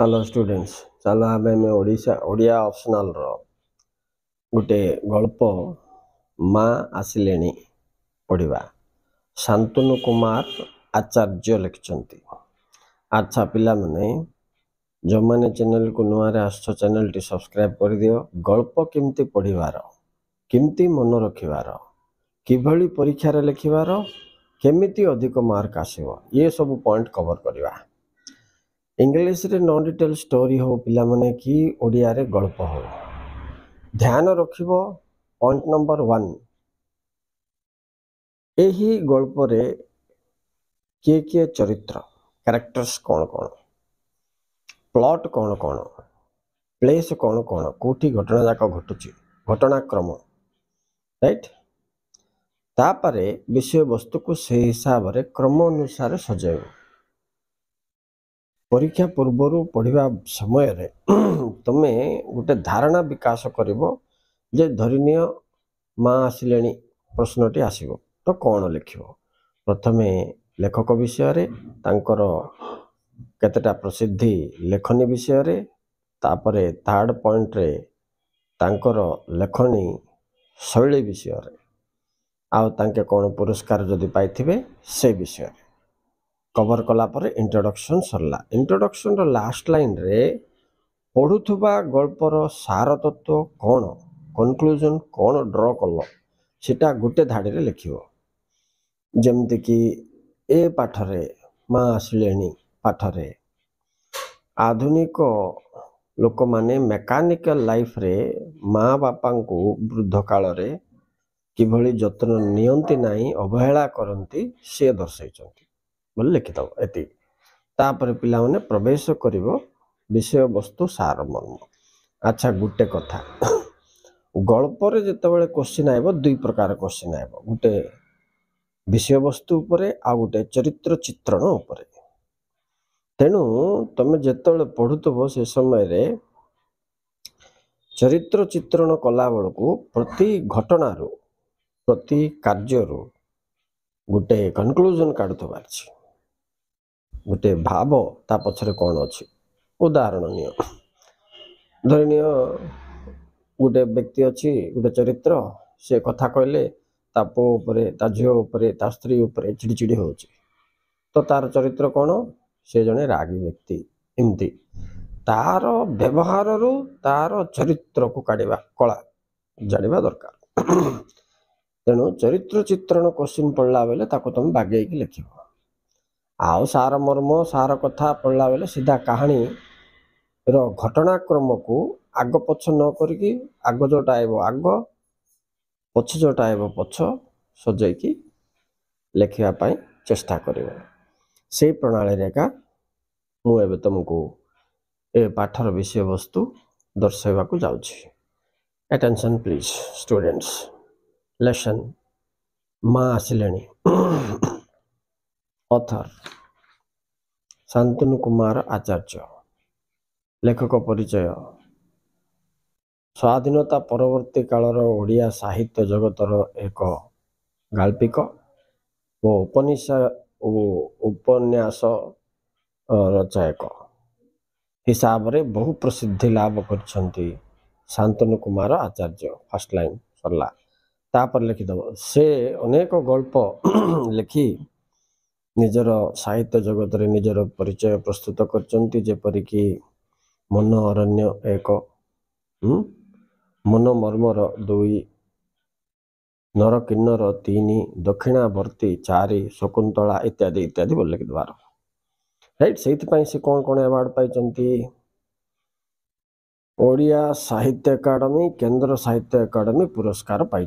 Hello students चलो आम Odia optional रो गोटे गल्प माँ आसिले पढ़ा शांतनु कुमार आचार्य लिखिंट। अच्छा पिला माने जो मैंने चैनल को नुआ चैनल टी सब्सक्राइब कर दियो। गल्प केमती पढ़वार केमती मन रखिबार किभली परीक्षा रे लिखिबार केमिति अधिक मार्क आसीबो ये सब पॉइंट कवर करवा। इंग्लिश रे नॉन डिटेल स्टोरी हो पिला माने कि ओडिया रे गल्प हो ध्यान रखिबो। पॉइंट नंबर 1 यही गल्प रे किए किए चरित्र कैरेक्टर्स कौन कौन प्लॉट कौन कौन प्लेस कौन कौन कोठी घटना जाक घटुची घटनाक्रम राइट तापरे विषय वस्तु को से हिसाब रे क्रम अनुसार सजाइब। परीक्षा पूर्व पढ़ा समय रे तुमे गोटे धारणा विकास करिवो जे धरिनिय माँ आसिले प्रश्नटी आसीबो तो कौन लिखिबो। प्रथमे लेखक विषय रे तांकर केतेटा प्रसिद्धि लेखनी विषय रे तापरे थर्ड पॉइंट रे तांकर लेखनी शैली विषय रे आउ तांके कौन पुरस्कार जदि पाइथिबे से विषय रे कवर कला पर इंट्रोडक्शन सरला। इंट्रोडक्शन रो लास्ट लाइन रे पढ़ुथुबा गल्पर सार तत्व कौन कनक्लूजन कौन ड्र कल सेटा गोटे धाड़ी रे लिखिबो। जेमति कि ए पाठरे माँ आसिलेनी पाठरे आधुनिक लोक माने मेकानिकल लाइफ रे माँ बापा को वृद्ध काल रे किभली जत्न नियंती नाही अवहेला करंती से दर्शाइछंती बोल लिखिदब एति। तापर पिला माने प्रवेश करिवो विषय वस्तु सार मर्म। अच्छा गुटे कथा गल्प रे जेतेबेले क्वेश्चन आइबो दुई प्रकार क्वेश्चन आइबो गुटे विषय वस्तु उपरे आ गोटे चरित्र चित्रण उपरे। तेणु तुम जेतेबेले पढ़ुथबो से समय रे चरित्र चित्रण कला बेलू प्रति घटनारू प्रति कार्यरू गोटे कनक्लूजन काढुथबार अछि गोटे भाव ता पछरे कौन अछि। उदाहरण नियो धरिनियो गोटे व्यक्ति अछि गोटे चरित्र से कथा कहले ता पो उपरे ता झियो उपरे ता स्त्री उपरे चिड़चिड़ी होउची तो तार चरित्र कौन से जने रागी व्यक्ति एमती तार व्यवहार रु तार चरित्र को काढ़ा कला जानिबा दरकार। तेणु चरित्र चित्रण क्वेश्चन पढ़ला बेले ताको तुम बागेई की लिखिबो। आउ सार मर्म सार कथा पढ़ला बेले सीधा कहानी रो घटनाक्रम को आग पछ न करिकी आग जोटा आइबो आग पछ जोटा आइबो पछ सजाइकी लिखिया पाई चेष्टा करिवो। से प्रणाली रेखा मु एबे तुमको ए पाठर विषय वस्तु दर्शाइबा को जाउछि। अटेंशन प्लीज स्टूडेंट्स लेसन माँ आसिलेनी ऑथर शांतनु कुमार आचार्य। लेखक परिचय स्वाधीनता परवर्ती कालर ओडिया साहित्य जगतर एक गाल्पिक ओ उपन्यास रचयक हिसाब रे बहु प्रसिद्धि लाभ करछंती शांतनु कुमार आचार्य। फर्स्ट लाइन सरला तापर लिखिदब से अनेक गल्प लिखि निजर साहित्य जगत रे निजर परिचय प्रस्तुत करछंती जेपरिकी मन अरण्य एक मन मर्मर 2 नर किन्नर 3 दक्षिणावर्ती 4 शकुंतला इत्यादि इत्यादि बोल लिखिदबार राइट। से कौन कौन अवार्ड पाई ओडिया साहित्य अकादमी केंद्र साहित्य अकादमी पुरस्कार पाई।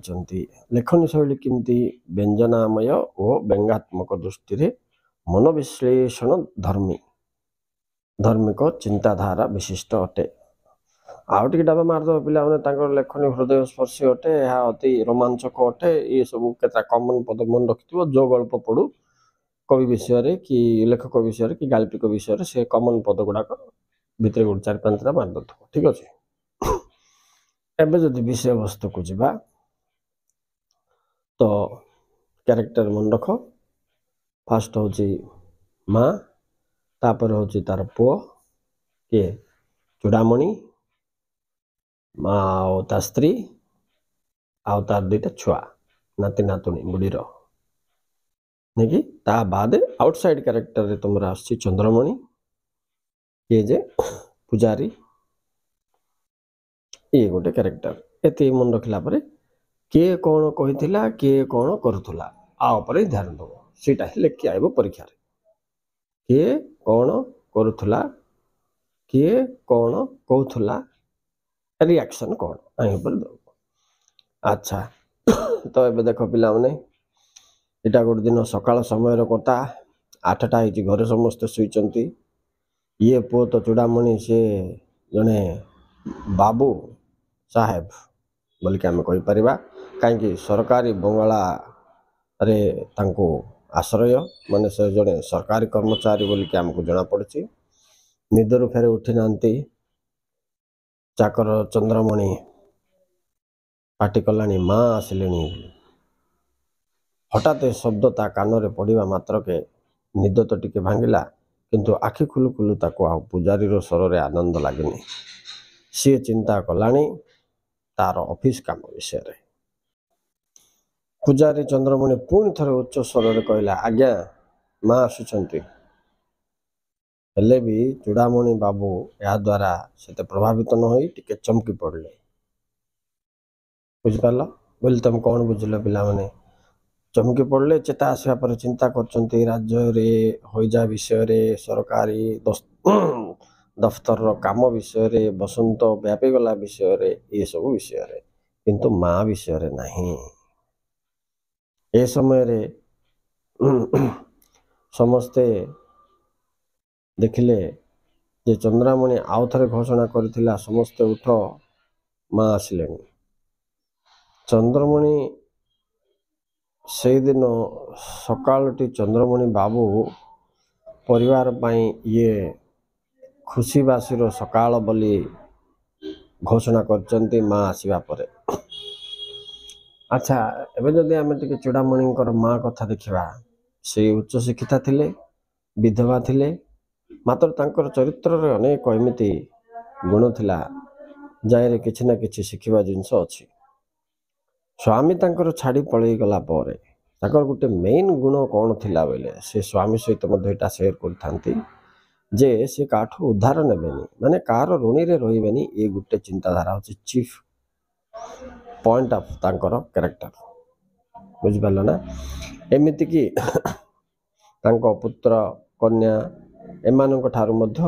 लेखनी शैली किमती व्यंजनामय और व्यंग्यात्मक दृष्टि रे मन विश्लेषण धार्मिक चिंताधारा विशिष्ट अटे। आउ टिके डाबा मारदब पिला माने लेखनी हृदय स्पर्शी अटे यह अति रोमांचक अटे। ये सब केता कॉमन पद मन रखिथिबो जो गल्प पढ़ू कवि विषय रे कि लेखक विषय रे कि गाल्पिक विषय रे से कॉमन पद गुडाक भितर गुड 4-5 टा मार दथो ठीक अछि। एबे जदि विषय वस्तु को जिबा तो कैरेक्टर मन रख फर्स्ट होची माँ तापर होची तार पुओ କିଏ ଚୂଡ଼ାମଣି ମା ଆଉ ତା ସ୍ତ୍ରୀ ଆଉ ତାର 2ଟା ଛୁଆ ନାତି ନାତୁଣୀ ବୁଢ଼ୀର ନାଇକି ତା ବାଦେ ଆଉଟସାଇଡ୍ କ୍ୟାରେକ୍ଟରରେ ତୁମର ଆସୁଛି ଚନ୍ଦ୍ରମଣି କିଏ ଯେ ପୂଜାରୀ ଇଏ ଗୋଟେ କ୍ୟାରେକ୍ଟର ଏତିକି ମନେ ରଖିଲା ପରେ କିଏ କ'ଣ କହିଥିଲା କିଏ କ'ଣ କରୁଥିଲା ଆ ଉପରେ ଧ୍ୟାନ ଦେବ ସେଇଟା ହିଁ ଲେଖି ଆଇବ ପରୀକ୍ଷାରେ କିଏ କ'ଣ କରୁଥିଲା କିଏ କ'ଣ କହୁଥିଲା ରିଆକ୍ସନ୍ କ'ଣ ଆଇ ଉପରେ ଦେବ ଆଚ୍ଛା ତ ଏବେ ଦେଖ ପିଲାମାନେ ଏଇଟା ଗୋଟେ ଦିନ ସକାଳ ସମୟର କଥା 8ଟା ହେଇଛି ଘରେ ସମସ୍ତେ ଶୋଇଛନ୍ତି ଇଏ ପୁଅ ତ ଚୂଡ଼ାମଣି ସେ ଜଣେ ବାବୁ ସାହେବ ବୋଲିକି ଆମେ କହିପାରିବା କାହିଁକି ସରକାରୀ ବଙ୍ଗଳାରେ ତାଙ୍କୁ ଆଶ୍ରୟ ମାନେ ସେ ଜଣେ ସରକାରୀ କର୍ମଚାରୀ ବୋଲିକି ଆମକୁ ଜଣାପଡ଼ୁଛି ନିଦରୁ ଫେରେ ଉଠି ନାହାନ୍ତି ଚାକର ଚନ୍ଦ୍ରମଣି ପାଟି କଲାଣି ମା ଆସିଲେଣି ହଠାତ୍ ଏ ଶବ୍ଦ ତା କାନରେ ପଡ଼ିବା ମାତ୍ରକେ ନିଦ ତ ଟିକେ ଭାଙ୍ଗିଲା କିନ୍ତୁ ଆଖି ଖୁଲୁ ଖୁଲୁ ତାକୁ ଆଉ ପୂଜାରୀର ସ୍ୱରରେ ଆନନ୍ଦ ଲାଗିନି ସିଏ ଚିନ୍ତା କଲାଣି ତାର ଅଫିସ କାମ ବିଷୟରେ ପୂଜାରୀ ଚନ୍ଦ୍ରମଣି ପୁଣି ଥରେ ଉଚ୍ଚ ସ୍ୱରରେ କହିଲା ଆଜ୍ଞା ମା ଆସୁଛନ୍ତି ହେଲେ ବି ଚୂଡ଼ାମଣି ବାବୁ ଏହାଦ୍ୱାରା ସେତେ ପ୍ରଭାବିତ ନ ହୋଇ ଟିକେ ଚମକି ପଡ଼ିଲେ ବୁଝିପାରିଲ ବୋଲି ତମେ କ'ଣ ବୁଝିଲ ପିଲାମାନେ ଚମକି ପଡ଼ିଲେ ଚେତା ଆସିବା ପରେ ଚିନ୍ତା କରୁଛନ୍ତି ରାଜ୍ୟରେ ହଇଜା ବିଷୟରେ ସରକାରୀ ଦଫତରର କାମ ବିଷୟରେ ବସନ୍ତ ବ୍ୟାପିଗଲା ବିଷୟରେ ଏସବୁ ବିଷୟରେ କିନ୍ତୁ ମା ବିଷୟରେ ନାହିଁ ଏ ସମୟରେ ସମସ୍ତେ ଦେଖିଲେ ଯେ ଚନ୍ଦ୍ରମଣି ଆଉ ଥରେ ଘୋଷଣା କରିଥିଲା ସମସ୍ତେ ଉଠ ମା ଆସିଲେଣି ଚନ୍ଦ୍ରମଣି ସେଇଦିନ ସକାଳଟି ଚନ୍ଦ୍ରମଣି ବାବୁ ପରିବାର ପାଇଁ ଇଏ ଖୁସିବାସିର ସକାଳ ବୋଲି ଘୋଷଣା କରିଛନ୍ତି ମା ଆସିବା ପରେ ଆଚ୍ଛା ଏବେ ଯଦି ଆମେ ଟିକେ ଚୂଡ଼ାମଣିଙ୍କର ମା କଥା ଦେଖିବା ସେ ଉଚ୍ଚଶିକ୍ଷିତା ଥିଲେ ବିଧବା ଥିଲେ ମାତ୍ର ତାଙ୍କର ଚରିତ୍ରରେ ଅନେକ ଏମିତି ଗୁଣ ଥିଲା ଯାହାରେ କିଛି ନା କିଛି ଶିଖିବା ଜିନିଷ ଅଛି ସ୍ୱାମୀ ତାଙ୍କର ଛାଡ଼ି ପଳେଇ ଗଲା ପରେ ତାଙ୍କର ଗୋଟେ ମେନ୍ ଗୁଣ କ'ଣ ଥିଲା ବୋଇଲେ ସେ ସ୍ୱାମୀ ସହିତ ମଧ୍ୟ ଏଇଟା ସେୟାର କରିଥାନ୍ତି ଯେ ସେ କାହାଠୁ ଉଦ୍ଧାର ନେବେନି ମାନେ କାହାର ଋଣୀରେ ରହିବେନି ଏ ଗୋଟେ ଚିନ୍ତାଧାରା ହେଉଛି ଚିଫ୍ ପଏଣ୍ଟ ଅଫ୍ ତାଙ୍କର କ୍ୟାରେକ୍ଟର ବୁଝିପାରିଲ ନା ଏମିତିକି ତାଙ୍କ ପୁତ୍ର କନ୍ୟା ଏମାନଙ୍କ ଠାରୁ ମଧ୍ୟ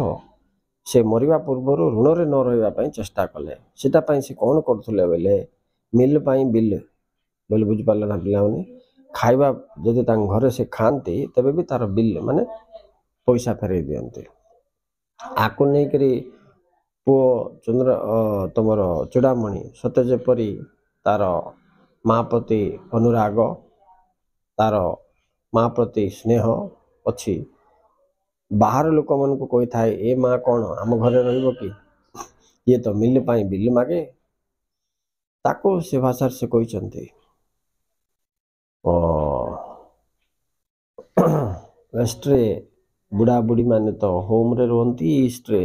ସେ ମରିବା ପୂର୍ବରୁ ଋଣରେ ନ ରହିବା ପାଇଁ ଚେଷ୍ଟା କଲେ ସେଟା ପାଇଁ ସେ କ'ଣ କରୁଥିଲେ ବୋଇଲେ ମିଲ୍ ପାଇଁ ବିଲ୍ ବୋଲି ବୁଝିପାରିଲେ ନା ପିଲାମାନେ ଖାଇବା ଯଦି ତାଙ୍କ ଘରେ ସେ ଖାଆନ୍ତି ତେବେ ବି ତାର ବିଲ୍ ମାନେ ପଇସା ଫେରାଇ ଦିଅନ୍ତି ଆକୁ ନେଇକରି ପୁଅ ତୁମର ଚୂଡ଼ାମଣି ସତେ ଯେପରି ତାର ମା ପ୍ରତି ଅନୁରାଗ ତାର ମା ପ୍ରତି ସ୍ନେହ ଅଛି ବାହାର ଲୋକମାନଙ୍କୁ କହିଥାଏ ଏ ମା କ'ଣ ଆମ ଘରେ ରହିବ କି ଇଏ ତ ମିଲ୍ ପାଇଁ ବିଲ୍ ମାଗେ ତାକୁ ସେ ଭାଷାରେ ସେ କହିଛନ୍ତି ୱେଷ୍ଟରେ ବୁଢ଼ାବୁଢ଼ୀ ମାନେ ତ ହୋମ୍ରେ ରୁହନ୍ତି ଇଷ୍ଟରେ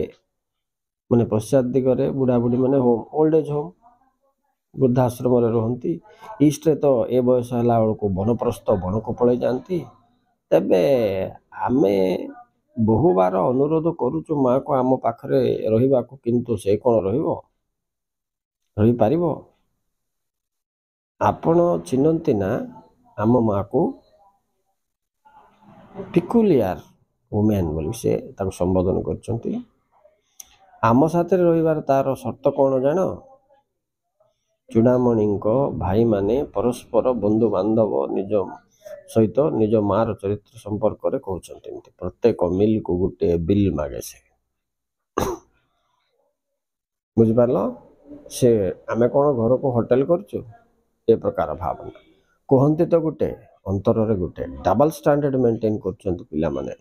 ମାନେ ପଶ୍ଚାତ ଦିଗରେ ବୁଢ଼ାବୁଢ଼ୀ ମାନେ ହୋମ୍ ଓଲ୍ଡ ଏଜ୍ ହୋମ୍ ବୃଦ୍ଧାଶ୍ରମରେ ରୁହନ୍ତି ଇଷ୍ଟରେ ତ ଏ ବୟସ ହେଲା ବେଳକୁ ବନପ୍ରସ୍ଥ ବଣକୁ ପଳେଇ ଯାଆନ୍ତି ତେବେ ଆମେ ବହୁବାର ଅନୁରୋଧ କରୁଛୁ ମାଆକୁ ଆମ ପାଖରେ ରହିବାକୁ କିନ୍ତୁ ସେ କ'ଣ ରହିପାରିବ ଆପଣ ଚିହ୍ନନ୍ତି ନା ଆମ ମାଆକୁ ପିକୁଲିଆର ଓମେନ୍ ବୋଲି ସେ ତାକୁ ସମ୍ବୋଧନ କରିଛନ୍ତି ଆମ ସାଥିରେ ରହିବାର ତାର ସର୍ତ୍ତ କ'ଣ ଜାଣ ଚୂଡ଼ାମଣିଙ୍କ ଭାଇମାନେ ପରସ୍ପର ବନ୍ଧୁବାନ୍ଧବ ନିଜ ସହିତ ନିଜ ମାଆର ଚରିତ୍ର ସମ୍ପର୍କରେ କହୁଛନ୍ତି ଏମିତି ପ୍ରତ୍ୟେକ ମିଲ୍କୁ ଗୋଟେ ବିଲ୍ ମାଗେ ସେ ବୁଝିପାରିଲ ସେ ଆମେ କ'ଣ ଘରକୁ ହୋଟେଲ କରୁଛୁ ଏ ପ୍ରକାର ଭାବନା କୁହନ୍ତି ତ ଗୋଟେ ଅନ୍ତରରେ ଗୋଟେ ଡବଲ ଷ୍ଟାଣ୍ଡାର୍ଡ ମେଣ୍ଟେନ୍ କରୁଛନ୍ତି ପିଲାମାନେ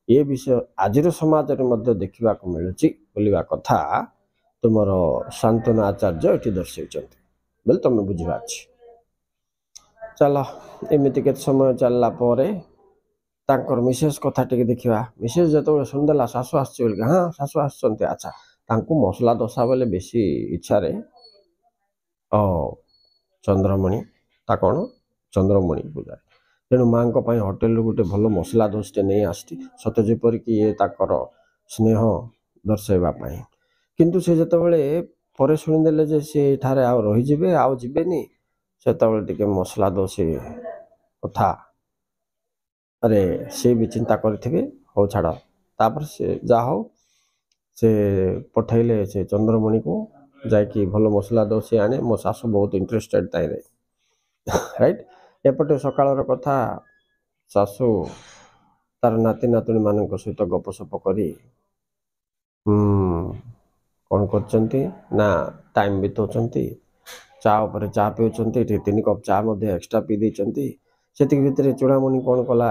ଏ ବିଷୟ ଆଜିର ସମାଜରେ ମଧ୍ୟ ଦେଖିବାକୁ ମିଳୁଛି ବୋଲିବା କଥା ତୁମର ଶାନ୍ତନୁ ଆଚାର୍ଯ୍ୟ ଏଠି ଦର୍ଶାଇଛନ୍ତି ବୋଲି ତୁମେ ବୁଝିବା ଅଛି ଚାଲ ଏମିତି କେତେ ସମୟ ଚାଲିଲା ପରେ ତାଙ୍କର ମିସେସ୍ କଥା ଟିକେ ଦେଖିବା। ମିସେସ୍ ଯେତେବେଳେ ଶୁଣିଦେଲା ଶାଶୁ ଆସିଛି ବୋଲି, ହଁ ଶାଶୁ ଆସିଛନ୍ତି, ଆଚ୍ଛା ତାଙ୍କୁ ମସଲା ଦୋସା ବୋଲେ ବେଶୀ ଇଚ୍ଛାରେ ଚନ୍ଦ୍ରମଣି ତା କ'ଣ ଚନ୍ଦ୍ରମଣି ପୂଜାରୀ ତେଣୁ ମାଆଙ୍କ ପାଇଁ ହୋଟେଲରୁ ଗୋଟେ ଭଲ ମସଲା ଦୋସଟେ ନେଇ ଆସିଛି, ସତେ ଯେପରିକି ଇଏ ତାଙ୍କର ସ୍ନେହ ଦର୍ଶାଇବା ପାଇଁ। କିନ୍ତୁ ସେ ଯେତେବେଳେ ପରେ ଶୁଣିଦେଲେ ଯେ ସେ ଏଠାରେ ଆଉ ରହିଯିବେ ଆଉ ଯିବେନି, ସେତେବେଳେ ଟିକେ ମସଲା ଦୋଷୀ କଥା ଆରେ ସେ ବି ଚିନ୍ତା କରିଥିବେ। ହଉ ଛାଡ଼, ତାପରେ ସେ ଯାହା ହଉ ସେ ପଠେଇଲେ ସେ ଚନ୍ଦ୍ରମଣିକୁ, ଯାଇକି ଭଲ ମସଲା ଦୋଷୀ ଆଣେ। ମୋ ଶାଶୁ ବହୁତ ଇଣ୍ଟରେଷ୍ଟେଡ଼ ତାଇରେ, ରାଇଟ୍। ଏପଟେ ସକାଳର କଥା, ଶାଶୁ ତାର ନାତି ନାତୁଣୀମାନଙ୍କ ସହିତ ଗପସପ କରି କ'ଣ କରୁଛନ୍ତି ନା ଟାଇମ୍ ବିତାଉଛନ୍ତି, ଚା ଉପରେ ଚା ପିଉଛନ୍ତି, ଟିକେ 3 କପ୍ ଚା ମଧ୍ୟ ଏକ୍ସଟ୍ରା ପିଇ ଦେଇଛନ୍ତି। ସେତିକି ଭିତରେ ଚୂଡ଼ାମଣି କ'ଣ କଲା,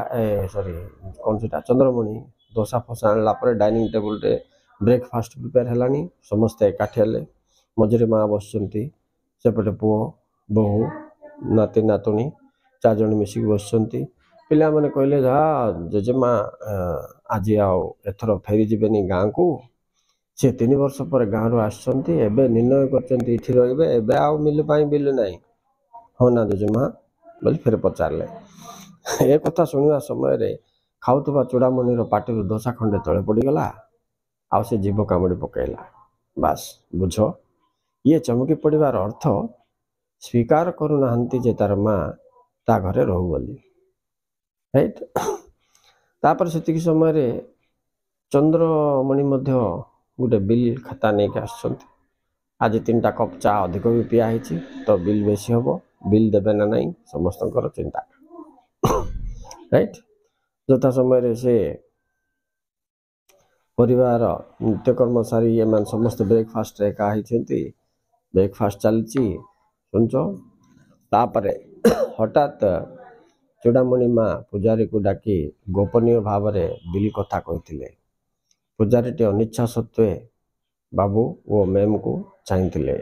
କ'ଣ ସେଟା ଚନ୍ଦ୍ରମଣି ଦୋସା ଫୋସା ଆଣିଲା ପରେ ଡାଇନିଂ ଟେବୁଲରେ ବ୍ରେକଫାଷ୍ଟ ପ୍ରିପେୟାର ହେଲାଣି। ସମସ୍ତେ ଏକାଠି ହେଲେ, ମଝିରେ ମା ବସିଛନ୍ତି, ସେପଟେ ପୁଅ ବୋହୂ ନାତି ନାତୁଣୀ 4 ଜଣ ମିଶିକି ବସିଛନ୍ତି। ପିଲାମାନେ କହିଲେ, ଜେଜେମା ଆଜି ଆଉ ଏଥର ଫେରିଯିବେନି ଗାଁକୁ, ସେ 3 ବର୍ଷ ପରେ ଗାଁରୁ ଆସିଛନ୍ତି, ଏବେ ନିର୍ଣ୍ଣୟ କରିଛନ୍ତି ଏଠି ରହିବେ, ଏବେ ଆଉ ମିଲ ପାଇଁ ବିଲ ନାହିଁ। ହଁ ନା ଜେଜେମା ବୋଲି ଫେରେ ପଚାରିଲେ। ଏ କଥା ଶୁଣିବା ସମୟରେ ଖାଉଥିବା ଚୂଡ଼ାମଣିର ପାଟିରୁ ଦୋସା ଖଣ୍ଡେ ତଳେ ପଡ଼ିଗଲା, ଆଉ ସେ ଜୀବ କାମୁଡ଼ି ପକାଇଲା। ବାସ୍ ବୁଝ, ଇଏ ଚମକି ପଡ଼ିବାର ଅର୍ଥ ସ୍ୱୀକାର କରୁନାହାନ୍ତି ଯେ ତାର ମା ତା ଘରେ ରହୁ ବୋଲି, ରାଇଟ୍। ତାପରେ ସେତିକି ସମୟରେ ଚନ୍ଦ୍ରମଣି ମଧ୍ୟ ଗୋଟେ ବିଲ୍ ଖାତା ନେଇକି ଆସିଛନ୍ତି। ଆଜି 3ଟା କପ୍ ଚା ଅଧିକ ବି ପିଆ ହେଇଛି, ତ ବିଲ୍ ବେଶୀ ହେବ, ବିଲ୍ ଦେବେ ନା ନାହିଁ ସମସ୍ତଙ୍କର ଚିନ୍ତା, ରାଇଟ୍। ଯଥା ସମୟରେ ସେ ପରିବାର ନିତ୍ୟକର୍ମ ସାରି ଏମାନେ ସମସ୍ତେ ବ୍ରେକଫାଷ୍ଟରେ ଏକା ହେଇଛନ୍ତି, ବ୍ରେକଫାଷ୍ଟ ଚାଲିଛି, ଶୁଣୁଛ। ତାପରେ ହଠାତ୍ ଚୂଡ଼ାମଣି ମା ପୂଜାରୀକୁ ଡାକି ଗୋପନୀୟ ଭାବରେ ବିଲ୍ କଥା କହିଥିଲେ। ପୂଜାରୀଟି ଅନିଚ୍ଛା ସତ୍ତ୍ୱେ ବାବୁ ଓ ମ୍ୟାମ୍କୁ ଚାହିଁଥିଲେ।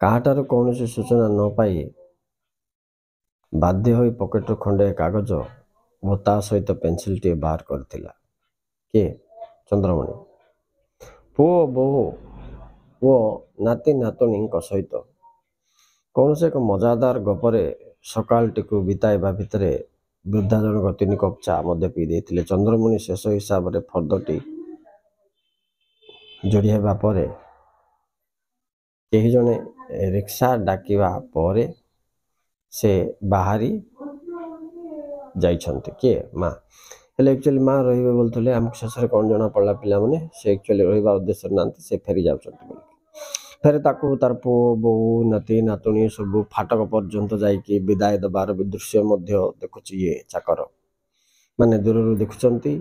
କାହାଠାରୁ କୌଣସି ସୂଚନା ନ ପାଇ ବାଧ୍ୟ ହୋଇ ପକେଟରୁ ଖଣ୍ଡେ କାଗଜ ଓ ତା ସହିତ ପେନ୍ସିଲଟିଏ ବାହାର କରିଥିଲା। କିଏ? ଚନ୍ଦ୍ରମଣି। ପୁଅ ବୋହୂ ଓ ନାତି ନାତୁଣୀଙ୍କ ସହିତ କୌଣସି ଏକ ମଜାଦାର ଗପରେ ସକାଳଟିକୁ ବିତାଇବା ଭିତରେ ବୃଦ୍ଧା ଜଣକ 3 କପ୍ ଚା ମଧ୍ୟ ପିଇ ଦେଇଥିଲେ। ଚନ୍ଦ୍ରମଣି ଶେଷ ହିସାବରେ ଫର୍ଦ୍ଦଟି ଯୋଡ଼ି ହେବା ପରେ କେହି ଜଣେ ରିକ୍ସା ଡାକିବା ପରେ ସେ ବାହାରି ଯାଇଛନ୍ତି। କିଏ? ମା। ହେଲେ ଆକ୍ଚୁଆଲି ମା ରହିବେ ବୋଲୁଥିଲେ, ଆମକୁ ଶେଷରେ କ'ଣ ଜଣାପଡ଼ିଲା ପିଲାମାନେ, ସେ ଆକ୍ଚୁଆଲି ରହିବା ଉଦ୍ଦେଶ୍ୟରେ ନାହାନ୍ତି, ସେ ଫେରି ଯାଉଛନ୍ତି ବୋଲି। ଫେରେ ତାକୁ ତାର ପୁଅ ବୋହୂ ନାତି ନାତୁଣୀ ସବୁ ଫାଟକ ପର୍ଯ୍ୟନ୍ତ ଯାଇକି ବିଦାୟ ଦେବାର ଦୃଶ୍ୟ ମଧ୍ୟ ଦେଖୁଛି ଇଏ ଚାକର ମାନେ, ଦୂରରୁ ଦେଖୁଛନ୍ତି।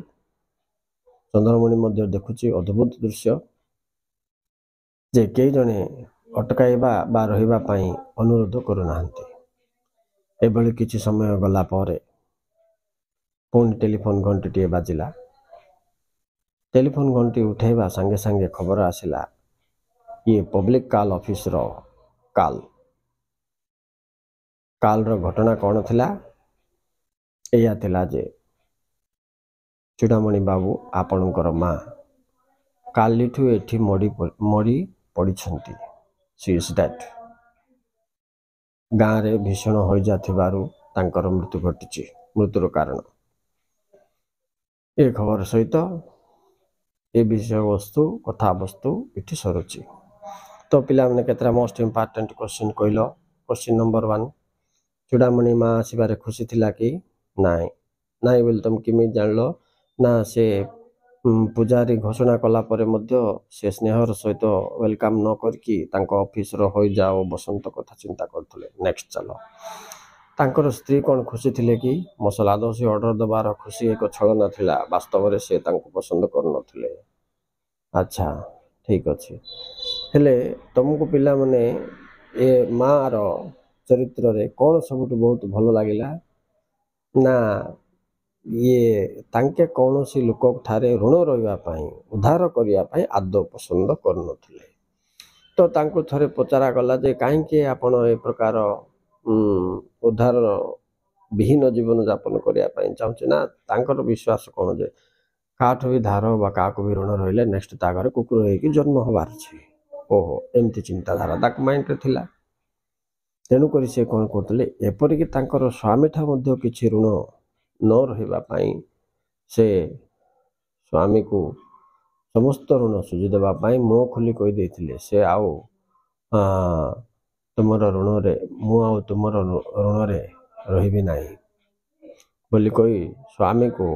ଚନ୍ଦ୍ରମଣି ମଧ୍ୟ ଦେଖୁଛି ଅଦ୍ଭୁତ ଦୃଶ୍ୟ ଯେ କେହି ଜଣେ ଅଟକାଇବା ବା ରହିବା ପାଇଁ ଅନୁରୋଧ କରୁନାହାନ୍ତି। ଏଭଳି କିଛି ସମୟ ଗଲା ପରେ ପୁଣି ଟେଲିଫୋନ୍ ଘଣ୍ଟିଟିଏ ବାଜିଲା। ଟେଲିଫୋନ୍ ଘଣ୍ଟି ଉଠାଇବା ସାଙ୍ଗେ ସାଙ୍ଗେ ଖବର ଆସିଲା, ଇଏ ପବ୍ଲିକ୍ କଲ୍ ଅଫିସର କାଲ୍ର ଘଟଣା କ'ଣ ଥିଲା? ଏଇଆ ଥିଲା ଯେ ଚୂଡ଼ାମଣି ବାବୁ, ଆପଣଙ୍କର ମା କାଲିଠୁ ଏଠି ମରି ପଡ଼ିଛନ୍ତି। C is dead. ଗାଁରେ ଭୀଷଣ ହଇଜା ଥିବାରୁ ତାଙ୍କର ମୃତ୍ୟୁ ଘଟିଛି। ମୃତ୍ୟୁର କାରଣ ଏ ଖବର ସହିତ ଏ ବିଷୟବସ୍ତୁ କଥାବସ୍ତୁ ଏଠି ସରୁଛି। ତ ପିଲାମାନେ କେତେଟା ମୋଷ୍ଟ ଇମ୍ପୋର୍ଟାଣ୍ଟ କ୍ୱେଶ୍ଚିନ୍ କହିଲ। କ୍ୱେଶ୍ଚିନ୍ ନମ୍ବର 1, ଚୂଡ଼ାମଣି ମା ଆସିବାରେ ଖୁସି ଥିଲା କି ନାହିଁ? ନାହିଁ ବୋଲି ତୁମେ କେମିତି ଜାଣିଲ? ନା ସେ ପୂଜାରୀ ଘୋଷଣା କଲା ପରେ ମଧ୍ୟ ସେ ସ୍ନେହର ସହିତ ୱେଲକାମ୍ ନ କରିକି ତାଙ୍କ ଅଫିସର ହଇଜା ଓ ବସନ୍ତ କଥା ଚିନ୍ତା କରୁଥିଲେ। ନେକ୍ସଟ ଚାଲ। ତାଙ୍କର ସ୍ତ୍ରୀ କ'ଣ ଖୁସି ଥିଲେ କି? ମସଲା ଦୋସା ଅର୍ଡ଼ର ଦେବାର ଖୁସି ଏକ ଛଳନା ଥିଲା, ବାସ୍ତବରେ ସେ ତାଙ୍କୁ ପସନ୍ଦ କରୁନଥିଲେ। ଆଚ୍ଛା, ଠିକ୍ ଅଛି। ହେଲେ ତୁମକୁ ପିଲାମାନେ ଏ ମାଆର ଚରିତ୍ରରେ କ'ଣ ସବୁଠୁ ବହୁତ ଭଲ ଲାଗିଲା? ନା ତାଙ୍କେ କୌଣସି ଲୋକଠାରେ ଋଣ ରହିବା ପାଇଁ, ଉଦ୍ଧାର କରିବା ପାଇଁ ଆଦୌ ପସନ୍ଦ କରୁନଥିଲେ। ତ ତାଙ୍କୁ ଥରେ ପଚରାଗଲା ଯେ କାହିଁକି ଆପଣ ଏ ପ୍ରକାର ଉଦ୍ଧାର ବିହୀନ ଜୀବନଯାପନ କରିବା ପାଇଁ ଚାହୁଁଛି ନା ତାଙ୍କର ବିଶ୍ୱାସ କ'ଣ ଯେ କାହାଠୁ ବି ଧାର ବା କାହାକୁ ବି ଋଣ ରହିଲେ ନେକ୍ସଟ ତା ଘରେ କୁକୁର ହେଇକି ଜନ୍ମ ହେବାର ଅଛି। ଓହୋ, ଏମିତି ଚିନ୍ତାଧାରା ତାଙ୍କ ମାଇଣ୍ଡରେ ଥିଲା। ତେଣୁକରି ସେ କ'ଣ କରୁଥିଲେ, ଏପରିକି ତାଙ୍କର ସ୍ୱାମୀଠା ମଧ୍ୟ କିଛି ଋଣ ନ ରହିବା ପାଇଁ ସେ ସ୍ୱାମୀକୁ ସମସ୍ତ ଋଣ ସୁଝି ଦେବା ପାଇଁ ମୁହଁ ଖୋଲି କହିଦେଇଥିଲେ, ସେ ଆଉ ତୁମର ଋଣରେ ମୁଁ ଆଉ ତୁମର ଋଣରେ ରହିବି ନାହିଁ ବୋଲି କହି ସ୍ୱାମୀକୁ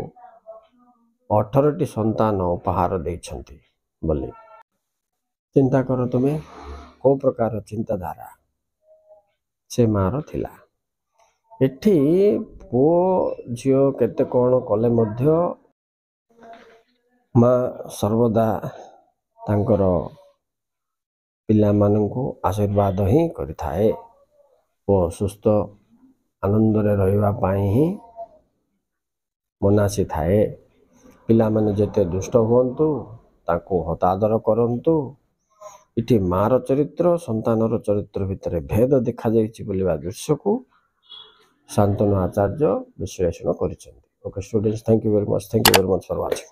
18ଟି ସନ୍ତାନ ଉପହାର ଦେଇଛନ୍ତି ବୋଲି। ଚିନ୍ତା କର ତୁମେ କେଉଁ ପ୍ରକାର ଚିନ୍ତାଧାରା ସେ ମାଆର ଥିଲା। ଏଠି ପୁଅ ଝିଅ କେତେ କ'ଣ କଲେ ମଧ୍ୟ ମା ସର୍ବଦା ତାଙ୍କର ପିଲାମାନଙ୍କୁ ଆଶୀର୍ବାଦ ହିଁ କରିଥାଏ ଓ ସୁସ୍ଥ ଆନନ୍ଦରେ ରହିବା ପାଇଁ ହିଁ ମନାସିଥାଏ। ପିଲାମାନେ ଯେତେ ଦୁଷ୍ଟ ହୁଅନ୍ତୁ ତାଙ୍କୁ ହତାଦର କରନ୍ତୁ। ଏଠି ମାଆର ଚରିତ୍ର ସନ୍ତାନର ଚରିତ୍ର ଭିତରେ ଭେଦ ଦେଖାଯାଇଛି ବୋଲିବା ଦୃଶ୍ୟକୁ ଶାନ୍ତନୁ ଆଚାର୍ଯ୍ୟ ବିଶ୍ଳେଷଣ କରିଛନ୍ତି। Okay students, thank you very much for watching.